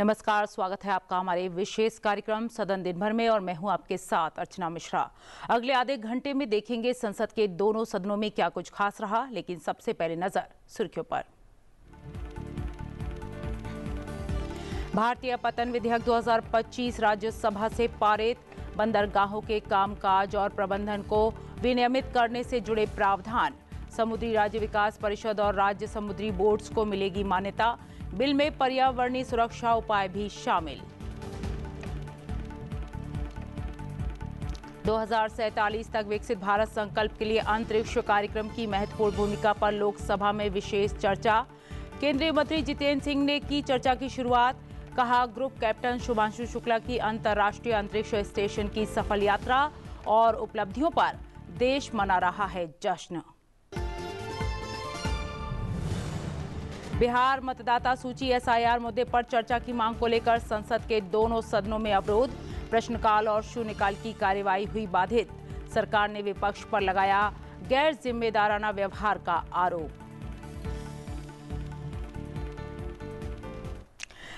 नमस्कार, स्वागत है आपका हमारे विशेष कार्यक्रम सदन दिन भर में और मैं हूं आपके साथ अर्चना मिश्रा। अगले आधे घंटे में देखेंगे संसद के दोनों सदनों में क्या कुछ खास रहा, लेकिन सबसे पहले नजर सुर्खियों पर। भारतीय पतन विधेयक 2025 राज्यसभा से पारित। बंदरगाहों के कामकाज और प्रबंधन को विनियमित करने से जुड़े प्रावधान। समुद्री राज्य विकास परिषद और राज्य समुद्री बोर्ड्स को मिलेगी मान्यता। बिल में पर्यावरणीय सुरक्षा उपाय भी शामिल। 2047 तक विकसित भारत संकल्प के लिए अंतरिक्ष कार्यक्रम की महत्वपूर्ण भूमिका पर लोकसभा में विशेष चर्चा। केंद्रीय मंत्री जितेंद्र सिंह ने की चर्चा की शुरुआत। कहा, ग्रुप कैप्टन शुभांशु शुक्ला की अंतर्राष्ट्रीय अंतरिक्ष स्टेशन की सफल यात्रा और उपलब्धियों पर देश मना रहा है जश्न। बिहार मतदाता सूची एसआईआर मुद्दे पर चर्चा की मांग को लेकर संसद के दोनों सदनों में अवरोध। प्रश्नकाल और शून्यकाल की कार्यवाही हुई बाधित। सरकार ने विपक्ष पर लगाया गैर जिम्मेदाराना व्यवहार का आरोप।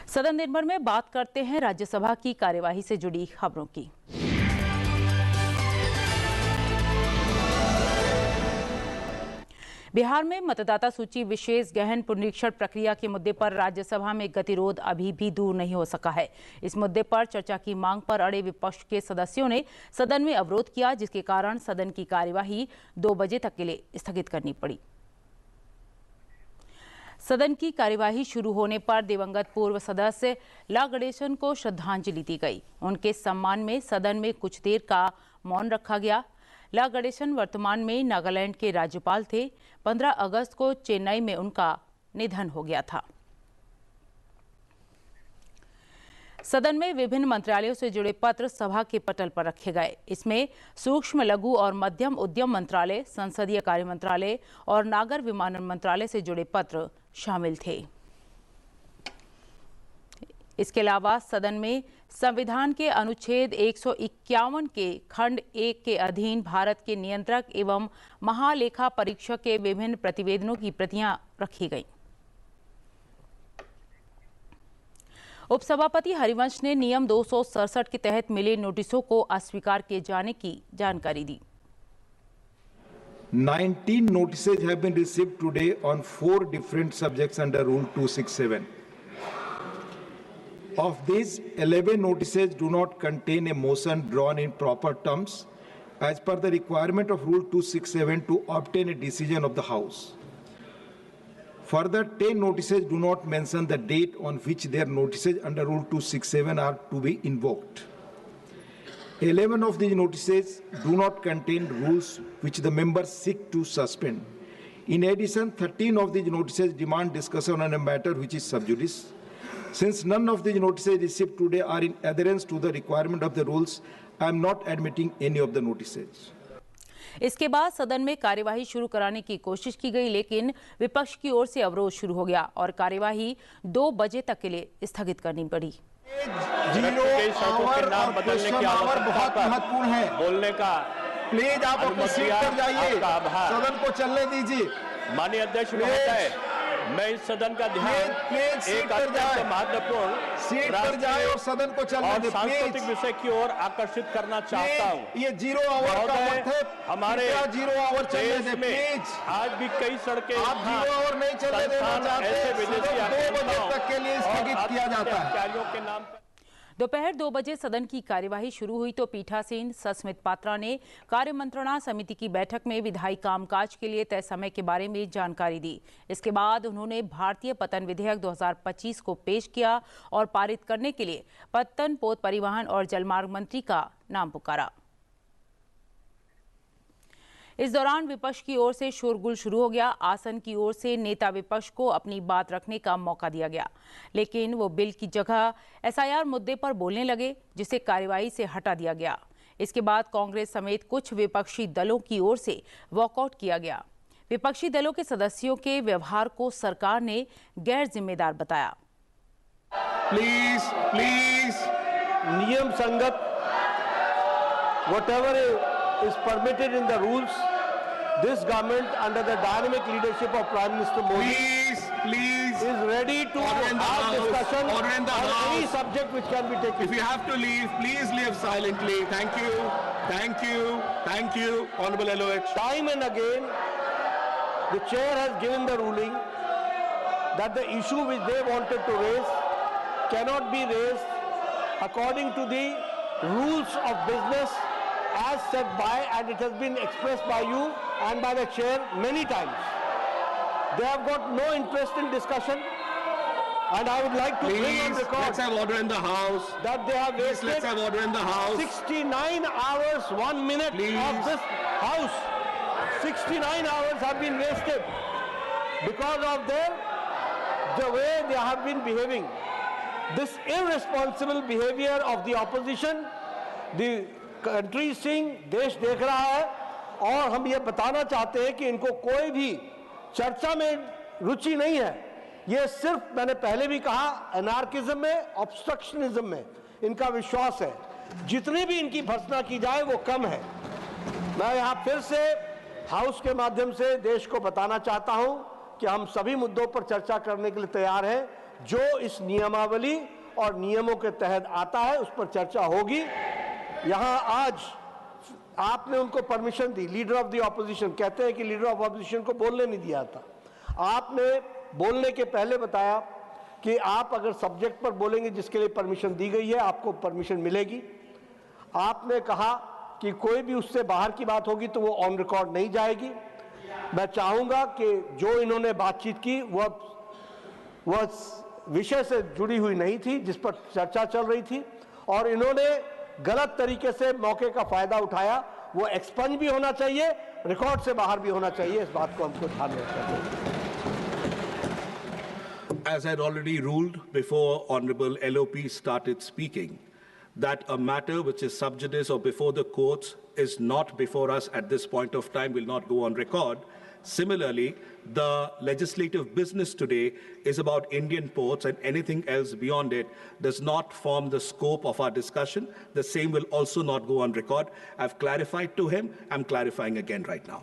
सदन दिन भर में बात करते हैं राज्यसभा की कार्यवाही से जुड़ी खबरों की। बिहार में मतदाता सूची विशेष गहन पुनरीक्षण प्रक्रिया के मुद्दे पर राज्यसभा में गतिरोध अभी भी दूर नहीं हो सका है। इस मुद्दे पर चर्चा की मांग पर अड़े विपक्ष के सदस्यों ने सदन में अवरोध किया, जिसके कारण सदन की कार्यवाही 2 बजे तक के लिए स्थगित करनी पड़ी। सदन की कार्यवाही शुरू होने पर दिवंगत पूर्व सदस्य ला गणेशन को श्रद्धांजलि दी गई। उनके सम्मान में सदन में कुछ देर का मौन रखा गया। ला गणेशन वर्तमान में नागालैंड के राज्यपाल थे। 15 अगस्त को चेन्नई में उनका निधन हो गया था। सदन में विभिन्न मंत्रालयों से जुड़े पत्र सभा के पटल पर रखे गए। इसमें सूक्ष्म, लघु और मध्यम उद्यम मंत्रालय, संसदीय कार्य मंत्रालय और नागर विमानन मंत्रालय से जुड़े पत्र शामिल थे। इसके अलावा सदन में संविधान के अनुच्छेद 151 के खंड 1 के अधीन भारत के नियंत्रक एवं महालेखा परीक्षक के विभिन्न प्रतिवेदनों की प्रतियां रखी गईं। उपसभापति हरिवंश ने नियम 267 के तहत मिले नोटिसों को अस्वीकार किए जाने की जानकारी दी। 19 notices have been received today on 4 different subjects under Rule 267. Of these, 11 notices do not contain a motion drawn in proper terms as per the requirement of Rule 267 to obtain a decision of the House. Further, 10 notices do not mention the date on which their notices under Rule 267 are to be invoked. 11 of these notices do not contain rules which the members seek to suspend. In addition, 13 of these notices demand discussion on a matter which is sub judice. Since none of these notices received today are in adherence to the requirement of the rules, I am not admitting any of the notices. इसके बाद सदन में कार्यवाही शुरू कराने की कोशिश की गई, लेकिन विपक्ष की ओर से अवरोध शुरू हो गया और कार्यवाही 2 बजे तक के लिए स्थगित करनी पड़ी। बहुत महत्वपूर्ण है बोलने का। प्लीज आप अपनी सीट पर जाइए, सदन को चलने दीजिए। माननीय अध्यक्ष महोदय, मैं इस सदन का ध्यान एक अत्यंत महत्वपूर्ण सीट पर जाए और सदन को चलने दीजिए। सांस्कृतिक विषय की ओर आकर्षित करना चाहता हूं। ये 0 आवर का वक्त है, हमारे 0 आवर चलने दे प्लीज। आज भी कई सड़कें आप 0 आवर नहीं चलने देना चाहते, ऐसे विदेशी 2 बजे तक के लिए स्थगित किया जाता है। दोपहर 2 बजे सदन की कार्यवाही शुरू हुई तो पीठासीन सस्मित पात्रा ने कार्य मंत्रणा समिति की बैठक में विधायी कामकाज के लिए तय समय के बारे में जानकारी दी। इसके बाद उन्होंने भारतीय पतन विधेयक 2025 को पेश किया और पारित करने के लिए पत्तन, पोत परिवहन और जलमार्ग मंत्री का नाम पुकारा। इस दौरान विपक्ष की ओर से शोरगुल शुरू हो गया। आसन की ओर से नेता विपक्ष को अपनी बात रखने का मौका दिया गया, लेकिन वो बिल की जगह एसआईआर मुद्दे पर बोलने लगे, जिसे कार्यवाही से हटा दिया गया। इसके बाद कांग्रेस समेत कुछ विपक्षी दलों की ओर से वॉकआउट किया गया। विपक्षी दलों के सदस्यों के व्यवहार को सरकार ने गैर जिम्मेदार बताया। प्लीज नियम संगत whatever is permitted in the rules, this government under the dynamic leadership of Prime Minister Modi is ready to have discussion on any subject which can be taken. If you have to leave, please leave silently. Thank you. Thank you. Thank you, Honorable LOH. Time and again, the chair has given the ruling that the issue which they wanted to raise cannot be raised according to the rules of business as set by, and it has been expressed by you and by the chair many times. They have got no interest in discussion, and I would like to bring on record. Let's have order in the House. That they have wasted. Let's have order in the House. 69 hours, 1 minute of this House. 69 hours have been wasted because of the way they have been behaving. This irresponsible behavior of the opposition, the country seeing, देश देख रहा है, और हम ये बताना चाहते हैं कि इनको कोई भी चर्चा में रुचि नहीं है. ये सिर्फ, मैंने पहले भी कहा, एनार्किज्म में, ऑब्स्ट्रक्शनिज्म में इनका विश्वास है. जितनी भी इनकी भर्त्सना की जाए वो कम है. मैं यहाँ फिर से हाउस के माध्यम से देश को बताना चाहता हूँ कि हम सभी मुद्दों पर चर्चा करने के लिए तैयार हैं. जो इस नियमावली और नियमों के तहत आता है उस पर चर्चा होगी. यहाँ आज आपने उनको permission the, leader of the opposition, कहते हैं कि लीडर ऑफ ऑपोजिशन को बोलने नहीं दिया था. आपने बोलने के पहले बताया कि आप अगर सब्जेक्ट पर बोलेंगे जिसके लिए परमिशन दी गई है आपको परमिशन मिलेगी. आपने कहा कि कोई भी उससे बाहर की बात होगी तो वो ऑन रिकॉर्ड नहीं जाएगी. मैं चाहूँगा कि जो इन्होंने बातचीत की वह विषय से जुड़ी हुई नहीं थी जिस पर चर्चा चल रही थी, और इन्होंने गलत तरीके से मौके का फायदा उठाया. वो एक्सपंज भी होना चाहिए, रिकॉर्ड से बाहर भी होना चाहिए. इस बात को हमको ध्यान रखना चाहिए. As I had already ruled before Honorable LOP started speaking, that a matter which is sub judice or before the courts is not before us at this point of time, will not go on record. Similarly, the legislative business today is about Indian ports, and anything else beyond it does not form the scope of our discussion. The same will also not go on record. I've clarified to him. I'm clarifying again right now.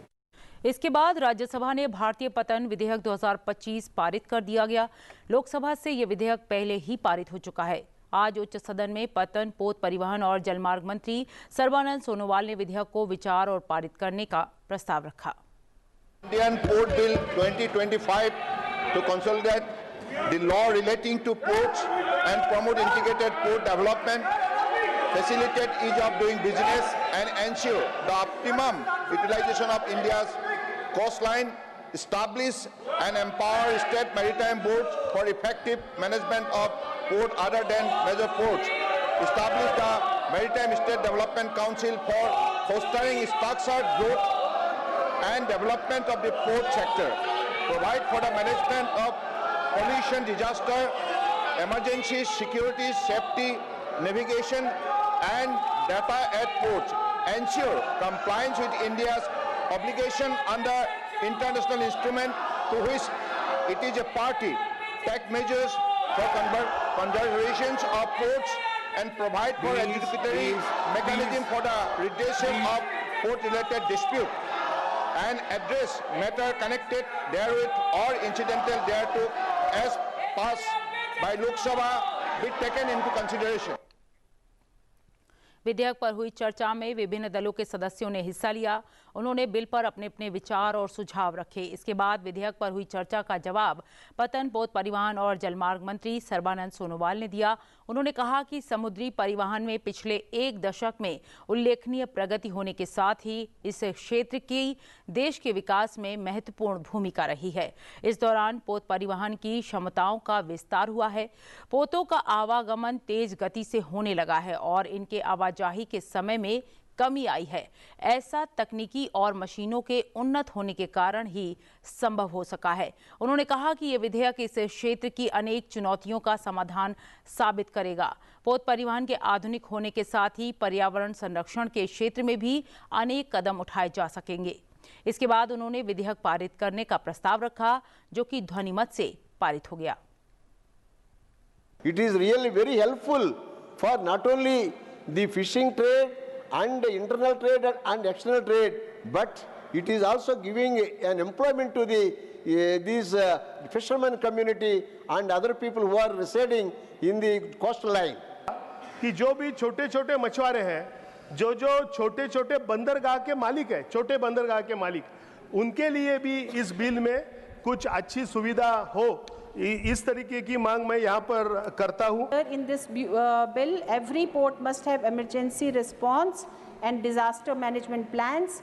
इसके बाद राज्यसभा ने भारतीय पतन विधेयक 2025 पारित कर दिया गया. लोकसभा से ये विधेयक पहले ही पारित हो चुका है. आज उच्च सदन में पतन, पोत परिवहन और जलमार्ग मंत्री सर्बानंद सोनोवाल ने विधेयक को विचार और पारित करने का प्रस्ताव रखा. Indian Port Bill 2025 to consolidate the law relating to ports and promote integrated port development, facilitate ease of doing business and ensure the optimum utilization of India's coastline, establish and empower state maritime boards for effective management of port other than major ports, establish the Maritime State Development Council for fostering structured growth and development of the port sector, provide for the management of pollution, disaster, emergencies, security, safety, navigation and data at ports, ensure compliance with India's obligation under international instrument to which it is a party, take measures for conservation of ports and provide for adjudicatory mechanism for the redressal of port-related dispute, and address matter connected therewith or incidental thereto as passed by Lok Sabha be taken into consideration. विधेयक पर हुई चर्चा में विभिन्न दलों के सदस्यों ने हिस्सा लिया. उन्होंने बिल पर अपने अपने विचार और सुझाव रखे. इसके बाद विधेयक पर हुई चर्चा का जवाब पतन, पोत परिवहन और जलमार्ग मंत्री सर्बानंद सोनोवाल ने दिया. उन्होंने कहा कि समुद्री परिवहन में पिछले एक दशक में उल्लेखनीय प्रगति होने के साथ ही इस क्षेत्र की देश के विकास में महत्वपूर्ण भूमिका रही है. इस दौरान पोत परिवहन की क्षमताओं का विस्तार हुआ है. पोतों का आवागमन तेज गति से होने लगा है और इनके आवाजाही के समय में कमी आई है. ऐसा तकनीकी और मशीनों के उन्नत होने के कारण ही संभव हो सका है. उन्होंने कहा कि यह विधेयक इस क्षेत्र की अनेक चुनौतियों का समाधान साबित करेगा. पोत परिवहन के आधुनिक होने के साथ ही पर्यावरण संरक्षण के क्षेत्र में भी अनेक कदम उठाए जा सकेंगे. इसके बाद उन्होंने विधेयक पारित करने का प्रस्ताव रखा, जो कि ध्वनिमत से पारित हो गया. It is really very helpful for not only the fishing trade and the internal trade and external trade, but it is also giving an employment to these fishermen community and other people who are residing in the coastal line. कि जो भी छोटे छोटे मछुआरे हैं, जो छोटे छोटे बंदरगाह के मालिक हैं, छोटे बंदरगाह के मालिक, उनके लिए भी इस बिल में कुछ अच्छी सुविधा हो, इस तरीके की मांग मैं यहाँ पर करता हूँ. In this bill, every port must have emergency response and disaster management plans.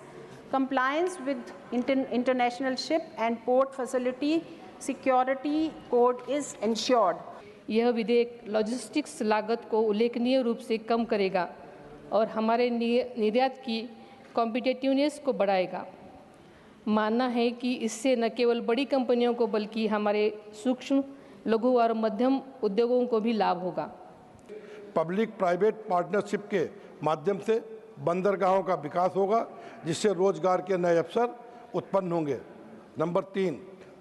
Compliance with international ship and port facility security code is ensured. यह विधेयक लॉजिस्टिक्स लागत को उल्लेखनीय रूप से कम करेगा और हमारे निर्यात की कॉम्पिटिटिवनेस को बढ़ाएगा. मानना है कि इससे न केवल बड़ी कंपनियों को बल्कि हमारे सूक्ष्म, लघु और मध्यम उद्योगों को भी लाभ होगा. पब्लिक प्राइवेट पार्टनरशिप के माध्यम से बंदरगाहों का विकास होगा, जिससे रोजगार के नए अवसर उत्पन्न होंगे. नंबर 3,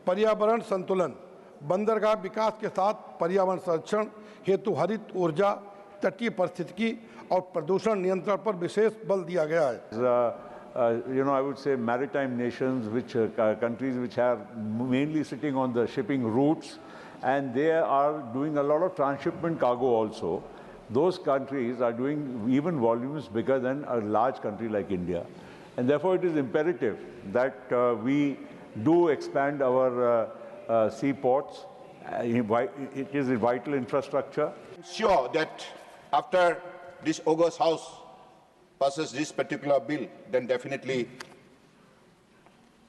पर्यावरण संतुलन. बंदरगाह विकास के साथ पर्यावरण संरक्षण हेतु हरित ऊर्जा, तटीय पारिस्थितिकी और प्रदूषण नियंत्रण पर विशेष बल दिया गया है. I would say maritime nations, countries which are mainly sitting on the shipping routes, and they are doing a lot of transshipment cargo also. Those countries are doing even volumes bigger than a large country like India. And therefore it is imperative that we do expand our seaports. It is a vital infrastructure. I'm sure that after this August House passes this particular bill, then definitely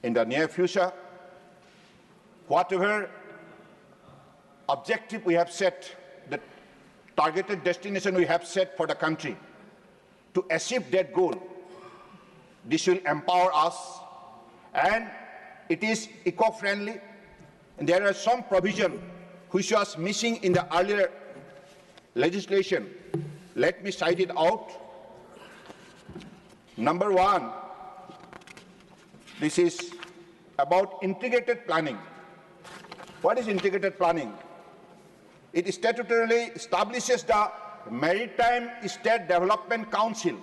in the near future, whatever objective we have set, the targeted destination we have set for the country, to achieve that goal, this will empower us, and it is eco-friendly. And there are some provision which was missing in the earlier legislation. Let me cite it out. Number 1, this is about integrated planning. What is integrated planning? It statutorily establishes the Maritime State Development Council,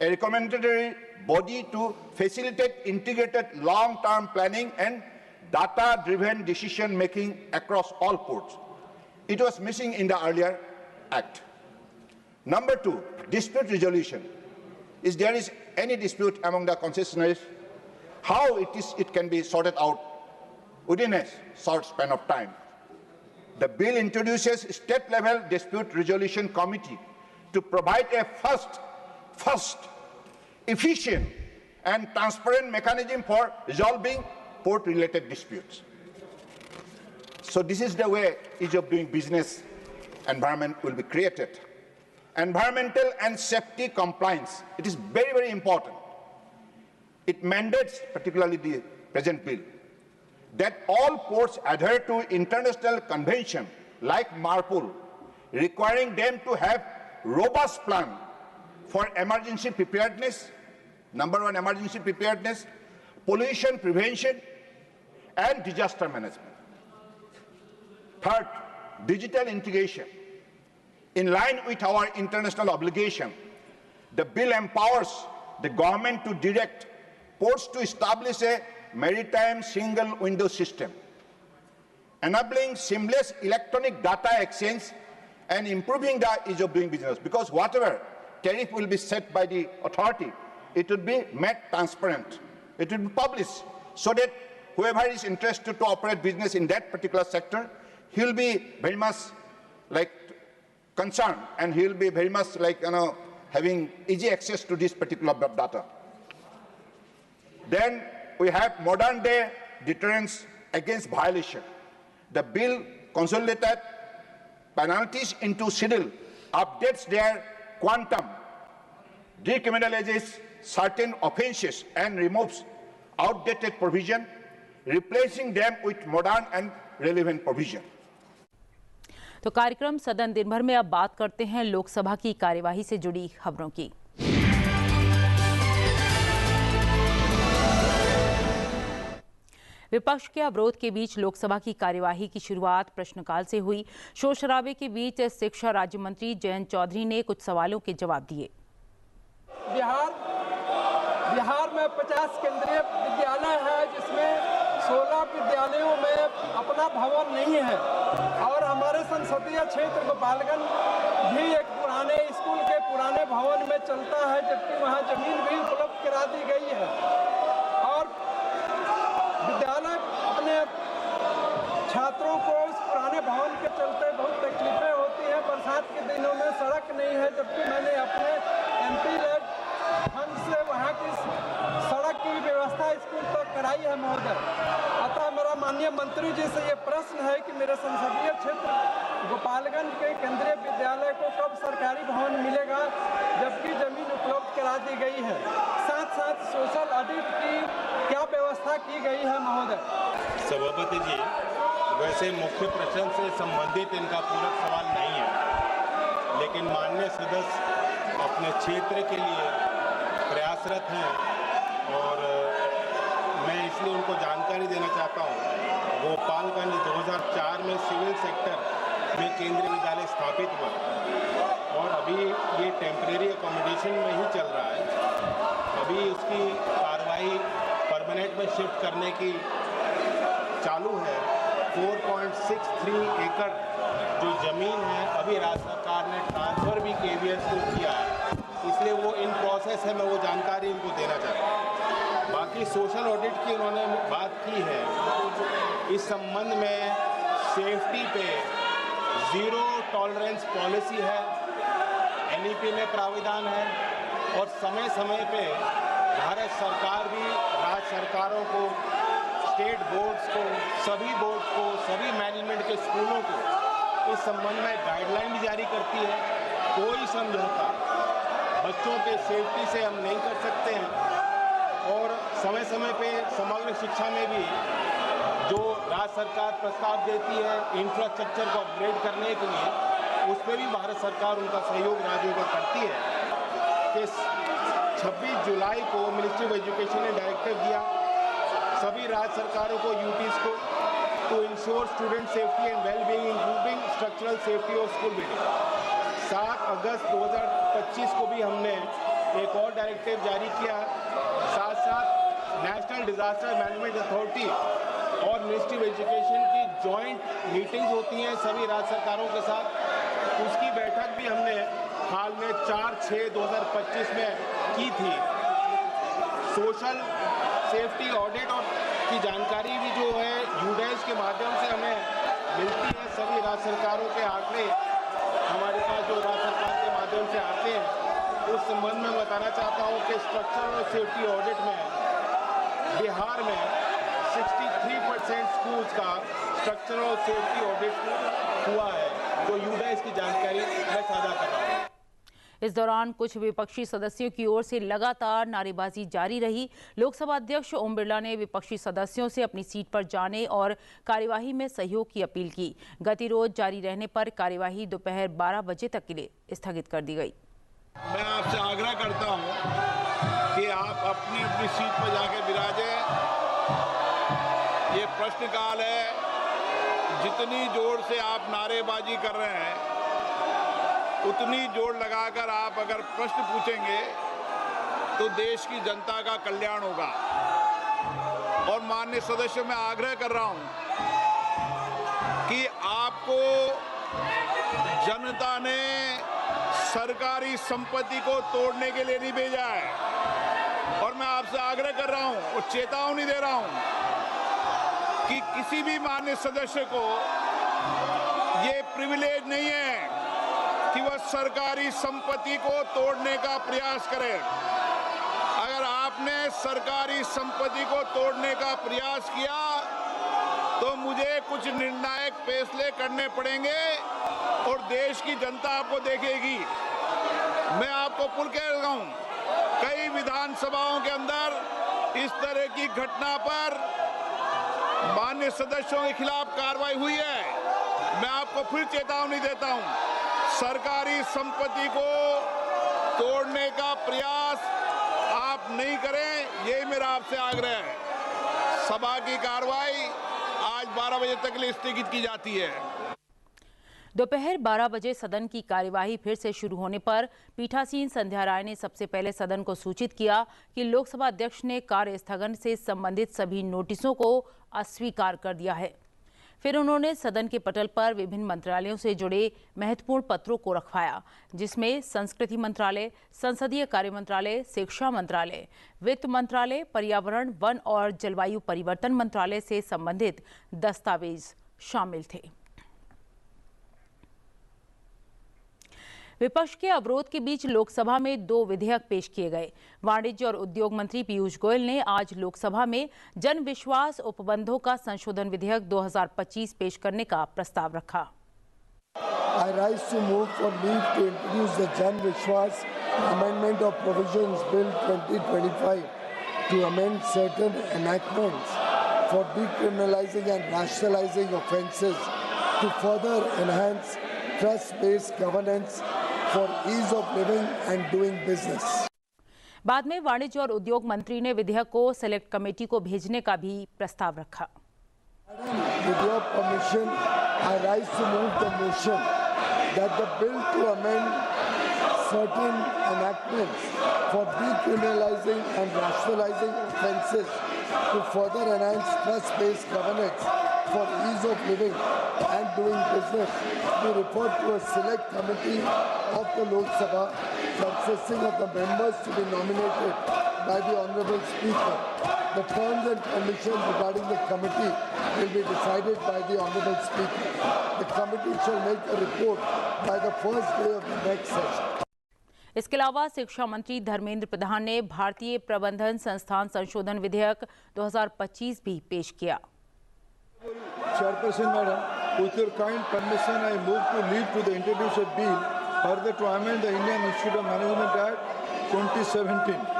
a recommendatory body to facilitate integrated long-term planning and data-driven decision-making across all ports. It was missing in the earlier act. Number 2, dispute resolution. If there is any dispute among the concessionaires, how it can be sorted out within a short span of time. The bill introduces state-level dispute resolution committee to provide a fast, efficient, and transparent mechanism for resolving port-related disputes. So this is the way ease of doing business environment will be created. Environmental and safety compliance, it is very, very important. It mandates, particularly the present bill, that all ports adhere to international convention like MARPOL, requiring them to have robust plan for emergency preparedness. Number 1, emergency preparedness, pollution prevention, and disaster management. Third, digital integration. In line with our international obligation, the bill empowers the government to direct ports to establish a maritime single window system, enabling seamless electronic data exchange and improving the ease of doing business. Because whatever tariff will be set by the authority, it will be made transparent. It will be published so that whoever is interested to operate business in that particular sector, he will be very much like concerned, and he will be very much like having easy access to this particular data. Then we have modern day deterrence against violation. The bill consolidated penalties into schedule, updates their quantum, decriminalizes certain offenses, and removes outdated provision, replacing them with modern and relevant provision. तो कार्यक्रम सदन दिन भर में अब बात करते हैं लोकसभा की कार्यवाही से जुड़ी खबरों की। विपक्ष के अवरोध के बीच लोकसभा की कार्यवाही की शुरुआत प्रश्नकाल से हुई। शोर शराबे के बीच शिक्षा राज्य मंत्री जयंत चौधरी ने कुछ सवालों के जवाब दिए। बिहार में 50 केंद्रीय विद्यालय है, जिसमें 16 विद्यालयों में अपना भवन नहीं है। और हमारे संसदीय क्षेत्र गोपालगंज भी एक पुराने स्कूल के पुराने भवन में चलता है, जबकि वहाँ जमीन भी उपलब्ध करा दी गई है। और विद्यालय अपने छात्रों को इस पुराने भवन के चलते बहुत तकलीफें होती हैं। बरसात के दिनों में सड़क नहीं है, जबकि मैंने अपने MP लेड फंड से वहाँ की सड़क की व्यवस्था स्कूल तक कराई है महोदय। अतः मेरा माननीय मंत्री जी से ये प्रश्न है कि मेरे संसदीय क्षेत्र गोपालगंज के केंद्रीय विद्यालय को कब सरकारी भवन मिलेगा, जबकि जमीन उपलब्ध करा दी गई है। साथ साथ सोशल ऑडिट की क्या व्यवस्था की गई है महोदय? सभापति जी, वैसे मुख्य प्रश्न से संबंधित इनका पूरक सवाल नहीं है, लेकिन माननीय सदस्य अपने क्षेत्र के लिए प्रयासरत हैं और मैं इसलिए उनको जानकारी देना चाहता हूँ। गोपालगंज 2004 में सिविल सेक्टर में केंद्रीय विद्यालय स्थापित हुआ और अभी ये टेम्परेरी अकोमोडेशन में ही चल रहा है। अभी इसकी कार्रवाई परमानेंट में शिफ्ट करने की चालू है। 4.63 एकड़ जो ज़मीन है अभी राज्य सरकार ने ट्रांसफ़र भी KVS को किया है, इसलिए वो इन प्रोसेस है। मैं वो जानकारी इनको देना चाहता हूँ। बाकी सोशल ऑडिट की उन्होंने बात की है। इस संबंध में सेफ्टी पे ज़ीरो टॉलरेंस पॉलिसी है, NEP में प्राविधान है और समय समय पे भारत सरकार भी राज्य सरकारों को, स्टेट बोर्ड्स को, सभी बोर्ड्स को, सभी मैनेजमेंट के स्कूलों को इस संबंध में गाइडलाइन भी जारी करती है। कोई समझौता बच्चों के सेफ्टी से हम नहीं कर सकते हैं और समय समय पे समग्र शिक्षा में भी जो राज्य सरकार प्रस्ताव देती है इंफ्रास्ट्रक्चर को अपग्रेड करने के लिए, उस पर भी भारत सरकार उनका सहयोग राज्यों का करती है। कि 26 जुलाई को मिनिस्ट्री ऑफ एजुकेशन ने डायरेक्टिव दिया सभी राज्य सरकारों को, यूटीज को, to ensure student safety and well being including structural safety of school building. 7 अगस्त 2025 को भी हमने एक और डायरेक्टिव जारी किया। साथ साथ नेशनल डिजास्टर मैनेजमेंट अथॉरिटी और मिनिस्ट्री ऑफ एजुकेशन की जॉइंट मीटिंग्स होती हैं सभी राज्य सरकारों के साथ। उसकी बैठक भी हमने हाल में 4/6/2025 में की थी। सोशल सेफ्टी ऑडिट और की जानकारी भी जो है यूडैश के माध्यम से हमें मिलती है। सभी राज्य सरकारों के आंकड़े हमारे पास जो राज्य सरकार के माध्यम से आते हैं, उस संबंध में बताना चाहता हूँ कि स्ट्रक्चरल और सेफ्टी ऑडिट में बिहार में 63% स्कूल्स का स्ट्रक्चरल और सेफ्टी ऑडिट हुआ है। जो यूडैश की जानकारी मैं साझा कर रहा हूँ। इस दौरान कुछ विपक्षी सदस्यों की ओर से लगातार नारेबाजी जारी रही। लोकसभा अध्यक्ष ओम बिरला ने विपक्षी सदस्यों से अपनी सीट पर जाने और कार्यवाही में सहयोग की अपील की। गतिरोध जारी रहने पर कार्यवाही दोपहर 12 बजे तक के लिए स्थगित कर दी गई। मैं आपसे आग्रह करता हूं कि आप अपनी अपनी सीट पर जाके विराजें। ये प्रश्नकाल है। जितनी जोर से आप नारेबाजी कर रहे हैं, उतनी जोर लगाकर आप अगर प्रश्न पूछेंगे तो देश की जनता का कल्याण होगा। और माननीय सदस्यों में आग्रह कर रहा हूं कि आपको जनता ने सरकारी संपत्ति को तोड़ने के लिए नहीं भेजा है। और मैं आपसे आग्रह कर रहा हूं और चेतावनी दे रहा हूं कि किसी भी माननीय सदस्य को ये प्रिविलेज नहीं है कि वह सरकारी संपत्ति को तोड़ने का प्रयास करे। अगर आपने सरकारी संपत्ति को तोड़ने का प्रयास किया तो मुझे कुछ निर्णायक फैसले करने पड़ेंगे और देश की जनता आपको देखेगी। मैं आपको पुल कह रहा हूं, कई विधानसभाओं के अंदर इस तरह की घटना पर माननीय सदस्यों के खिलाफ कार्रवाई हुई है। मैं आपको फिर चेतावनी देता हूं, सरकारी संपत्ति को तोड़ने का प्रयास आप नहीं करें, ये मेरा आपसे आग्रह है। सभा की कार्रवाई आज 12 बजे तक के लिए स्थगित की जाती है। दोपहर 12 बजे सदन की कार्यवाही फिर से शुरू होने पर पीठासीन संध्या राय ने सबसे पहले सदन को सूचित किया कि लोकसभा अध्यक्ष ने कार्य स्थगन से संबंधित सभी नोटिसों को अस्वीकार कर दिया है। फिर उन्होंने सदन के पटल पर विभिन्न मंत्रालयों से जुड़े महत्वपूर्ण पत्रों को रखवाया, जिसमें संस्कृति मंत्रालय, संसदीय कार्य मंत्रालय, शिक्षा मंत्रालय, वित्त मंत्रालय, पर्यावरण, वन और जलवायु परिवर्तन मंत्रालय से संबंधित दस्तावेज शामिल थे। विपक्ष के अवरोध के बीच लोकसभा में 2 विधेयक पेश किए गए। वाणिज्य और उद्योग मंत्री पीयूष गोयल ने आज लोकसभा में जन विश्वास उपबंधों का संशोधन विधेयक 2025 पेश करने का प्रस्ताव रखा। I rise to move for leave to introduce the Jan Vishwas Amendment of Provisions Bill 2025 to amend certain enactments for decriminalizing and rationalizing offences to further enhance trust-based governance for ease of living and doing business. बाद में वाणिज्य और उद्योग मंत्री ने विधेयक को select committee को भेजने का भी प्रस्ताव रखा। With your permission, I rise to move the motion that the bill to amend certain enactments for decriminalizing and rationalizing offences to further enhance trust-based governance for ease of living and doing business be referred to a select committee of the Lok Sabha consisting of the members to be nominated by the Honourable Speaker. The terms and conditions regarding the committee will be decided by the Honourable Speaker. The committee shall make a report by the first day of the next session. इसके अलावा शिक्षा मंत्री धर्मेंद्र प्रधान ने भारतीय प्रबंधन संस्थान संशोधन विधेयक 2025 भी पेश किया। Chairperson Madam, with your kind permission, I move to leave to the introduce a bill further to amend the Indian Institute of Management Act 2017.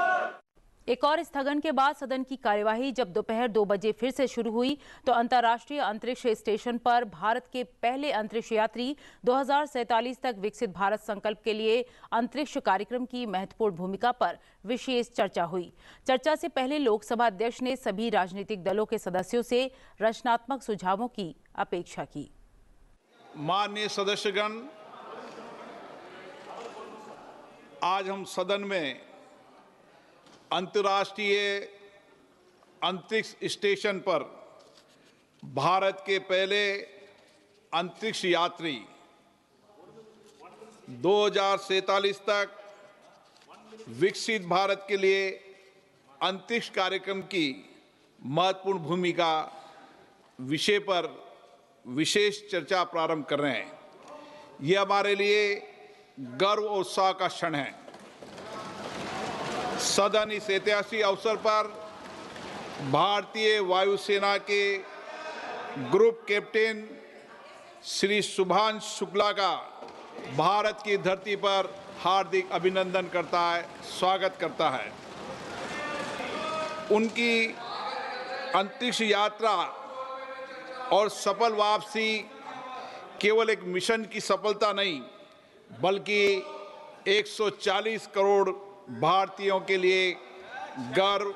एक और स्थगन के बाद सदन की कार्यवाही जब दोपहर 2 बजे फिर से शुरू हुई तो अंतर्राष्ट्रीय अंतरिक्ष स्टेशन पर भारत के पहले अंतरिक्ष यात्री 2047 तक विकसित भारत संकल्प के लिए अंतरिक्ष कार्यक्रम की महत्वपूर्ण भूमिका पर विशेष चर्चा हुई। चर्चा से पहले लोकसभा अध्यक्ष ने सभी राजनीतिक दलों के सदस्यों से रचनात्मक सुझावों की अपेक्षा की। माननीय सदस्यगण, आज हम सदन में अंतर्राष्ट्रीय अंतरिक्ष स्टेशन पर भारत के पहले अंतरिक्ष यात्री 2047 तक विकसित भारत के लिए अंतरिक्ष कार्यक्रम की महत्वपूर्ण भूमिका विषय पर विशेष चर्चा प्रारंभ कर रहे हैं। यह हमारे लिए गर्व और उत्साह का क्षण है। सदन इस ऐतिहासिक अवसर पर भारतीय वायुसेना के ग्रुप कैप्टन श्री शुभांशु शुक्ला का भारत की धरती पर हार्दिक अभिनंदन करता है, स्वागत करता है। उनकी अंतरिक्ष यात्रा और सफल वापसी केवल एक मिशन की सफलता नहीं, बल्कि 140 करोड़ भारतीयों के लिए गर्व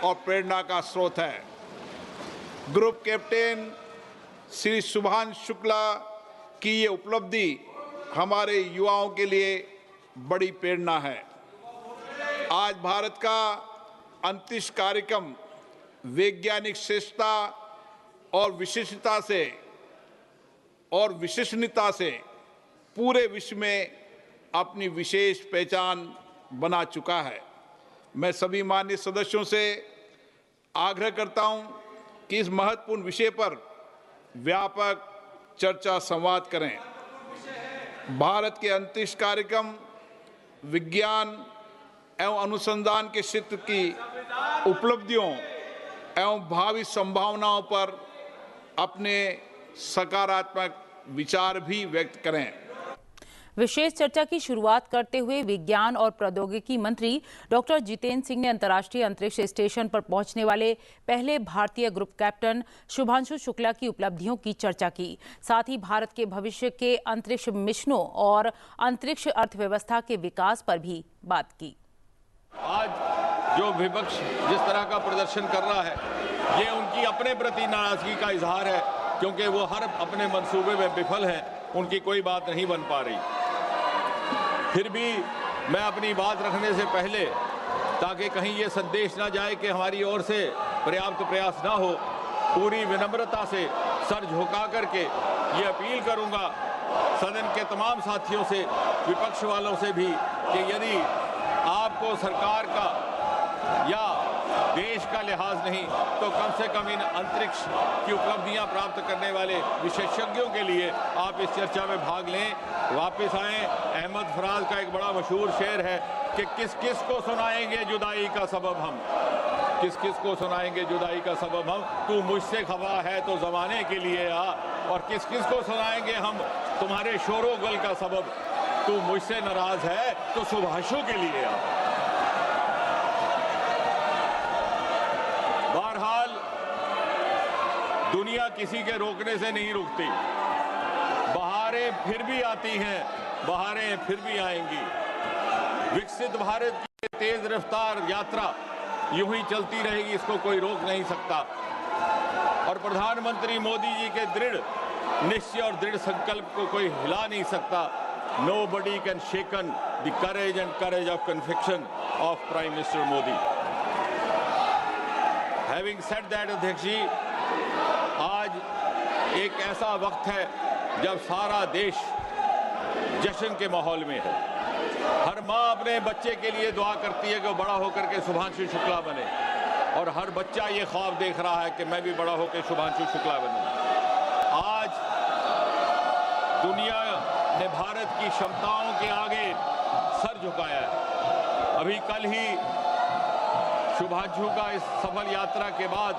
और प्रेरणा का स्रोत है। ग्रुप कैप्टन श्री शुभांशु शुक्ला की ये उपलब्धि हमारे युवाओं के लिए बड़ी प्रेरणा है। आज भारत का अंतरिक्ष कार्यक्रम वैज्ञानिक श्रेष्ठता और विशिष्टता से पूरे विश्व में अपनी विशेष पहचान बना चुका है। मैं सभी माननीय सदस्यों से आग्रह करता हूं कि इस महत्वपूर्ण विषय पर व्यापक चर्चा संवाद करें। भारत के अंतरिक्ष कार्यक्रम विज्ञान एवं अनुसंधान के क्षेत्र की उपलब्धियों एवं भावी संभावनाओं पर अपने सकारात्मक विचार भी व्यक्त करें। विशेष चर्चा की शुरुआत करते हुए विज्ञान और प्रौद्योगिकी मंत्री डॉक्टर जितेंद्र सिंह ने अंतर्राष्ट्रीय अंतरिक्ष स्टेशन पर पहुंचने वाले पहले भारतीय ग्रुप कैप्टन शुभांशु शुक्ला की उपलब्धियों की चर्चा की। साथ ही भारत के भविष्य के अंतरिक्ष मिशनों और अंतरिक्ष अर्थव्यवस्था के विकास पर भी बात की। आज जो विपक्ष जिस तरह का प्रदर्शन कर रहा है, ये उनकी अपने प्रति नाराजगी का इजहार है, क्योंकि वो हर अपने मंसूबे में विफल है उनकी कोई बात नहीं बन पा रही। फिर भी मैं अपनी बात रखने से पहले, ताकि कहीं ये संदेश ना जाए कि हमारी ओर से पर्याप्त प्रयास ना हो, पूरी विनम्रता से सर झुका करके ये अपील करूंगा सदन के तमाम साथियों से, विपक्ष वालों से भी, कि यदि आपको सरकार का या देश का लिहाज नहीं तो कम से कम इन अंतरिक्ष की उपलब्धियां प्राप्त करने वाले विशेषज्ञों के लिए आप इस चर्चा में भाग लें, वापस आएं। अहमद फराज का एक बड़ा मशहूर शेर है कि किस किस को सुनाएंगे जुदाई का सबब हम, किस किस को सुनाएंगे जुदाई का सबब हम, तू मुझसे खफा है तो ज़माने के लिए आ, और किस किस को सुनाएंगे हम तुम्हारे शोरो गल का सबब, तू मुझसे नाराज है तो सुभाषु के लिए आ। बहरहाल दुनिया किसी के रोकने से नहीं रुकती, बहारें फिर भी आती हैं, बहारें फिर भी आएंगी। विकसित भारत की तेज रफ्तार यात्रा यूं ही चलती रहेगी, इसको कोई रोक नहीं सकता। और प्रधानमंत्री मोदी जी के दृढ़ निश्चय और दृढ़ संकल्प को कोई हिला नहीं सकता। Nobody can shaken the courage and courage of conviction of Prime Minister Modi. Having said that, अध्यक्ष जी, आज एक ऐसा वक्त है जब सारा देश जश्न के माहौल में है। हर माँ अपने बच्चे के लिए दुआ करती है कि वो बड़ा होकर के शुभांशु शुक्ला बने, और हर बच्चा ये ख्वाब देख रहा है कि मैं भी बड़ा होकर शुभांशु शुक्ला बनूं। आज दुनिया ने भारत की क्षमताओं के आगे सर झुकाया है। अभी कल ही शुभांशु का इस सफल यात्रा के बाद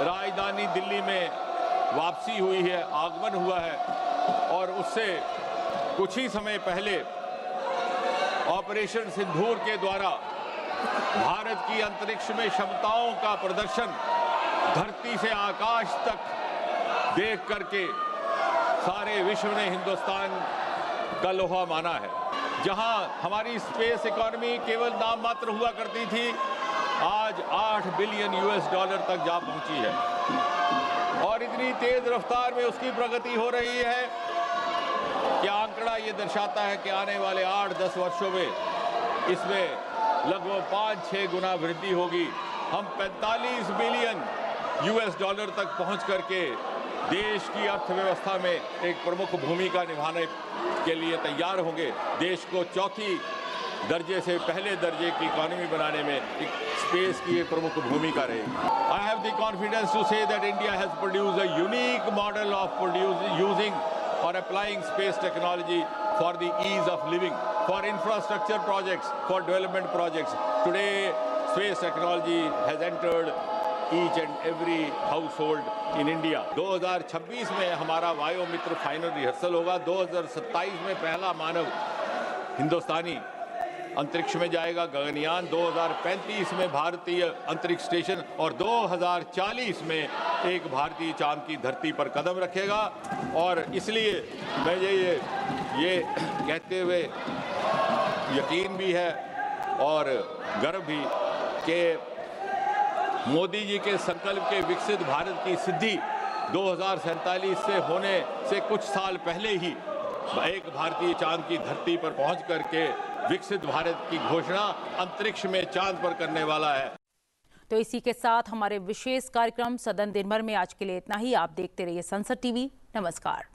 राजधानी दिल्ली में वापसी हुई है, आगमन हुआ है, और उससे कुछ ही समय पहले ऑपरेशन सिंदूर के द्वारा भारत की अंतरिक्ष में क्षमताओं का प्रदर्शन धरती से आकाश तक देख करके सारे विश्व ने हिंदुस्तान का लोहा माना है। जहां हमारी स्पेस इकोनॉमी केवल नाम मात्र हुआ करती थी, आज 8 बिलियन $US तक जा पहुंची है, और इतनी तेज रफ्तार में उसकी प्रगति हो रही है कि आंकड़ा ये दर्शाता है कि आने वाले 8-10 वर्षों में इसमें लगभग 5-6 गुना वृद्धि होगी। हम 45 बिलियन $US तक पहुंच करके देश की अर्थव्यवस्था में एक प्रमुख भूमिका निभाने के लिए तैयार होंगे। देश को चौथी दर्जे से पहले दर्जे की इकोनॉमी बनाने में स्पेस की एक प्रमुख भूमिका रहेगी। I have the confidence to say that India has produced a unique model of using और applying space technology for the ease of living, for infrastructure projects, for development projects. Today space technology has entered each and every household in India. 2026 में हमारा वायु मित्र final rehearsal होगा। 2027 में पहला मानव हिंदुस्तानी अंतरिक्ष में जाएगा, गगनयान। 2035 में भारतीय अंतरिक्ष स्टेशन, और 2040 में एक भारतीय चांद की धरती पर कदम रखेगा। और इसलिए मैं ये कहते हुए यकीन भी है और गर्व भी कि मोदी जी के संकल्प के विकसित भारत की सिद्धि 2047 से होने से कुछ साल पहले ही एक भारतीय चांद की धरती पर पहुंच करके विकसित भारत की घोषणा अंतरिक्ष में चांद पर करने वाला है। तो इसी के साथ हमारे विशेष कार्यक्रम सदन दिन भर में आज के लिए इतना ही। आप देखते रहिए संसद टीवी। नमस्कार।